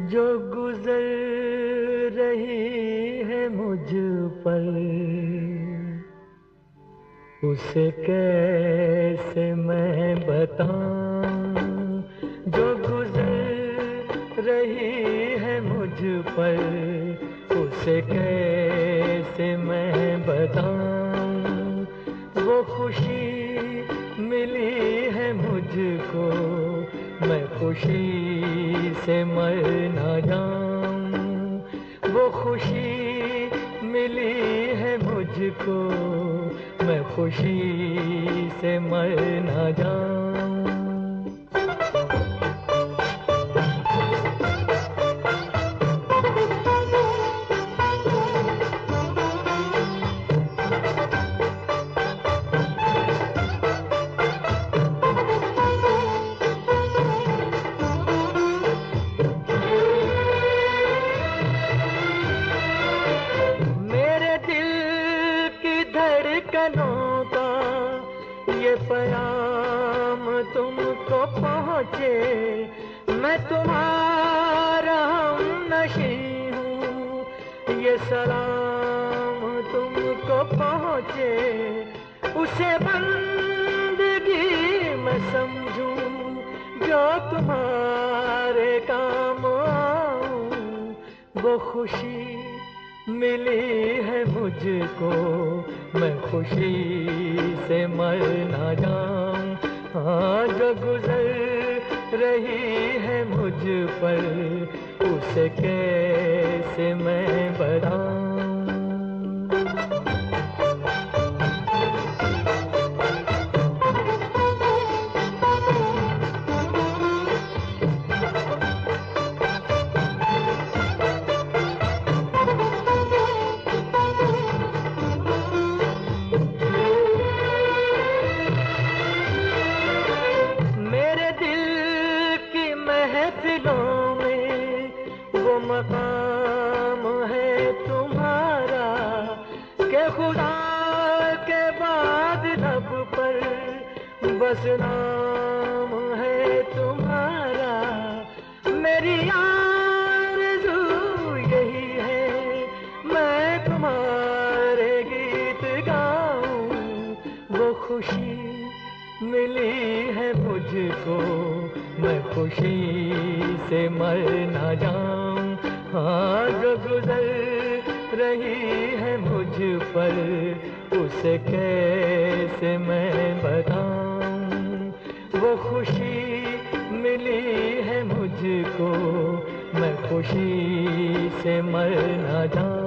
जो गुजर रही है मुझ पर, उसे कैसे मैं बताऊं। जो गुजर रही है मुझ पर, उसे कैसे मैं बताऊं। वो खुशी मिली है मुझको, मैं खुशी से मर ना जाऊं। वो खुशी मिली है मुझको, मैं खुशी से मर ना जाऊं। धड़कनों का ये प्याम तुमको पहुँचे, मैं तुम्हारा हमनशी हूँ। ये सलाम तुमको पहुँचे, उसे बंदगी मैं समझूं, जो तुम्हारे काम आऊं। वो खुशी मिली है मुझको, मैं खुशी से मर ना जाऊं। हाँ, जो गुजर रही है मुझ पर, उसे कैसे मैं बताऊं। महफिलों में वो मकाम है तुम्हारा, के खुदा के बाद लब पर बस नाम है तुम्हारा। मेरी आरज़ू यही है, मैं तुम्हारे गीत गाऊं। वो खुशी मिली है मुझको, मैं खुशी से मर ना जाऊं। हाँ, जो गुजर रही है मुझ पर, उसे कैसे मैं बताऊं। वो खुशी मिली है मुझको, मैं खुशी से मर ना जाऊं।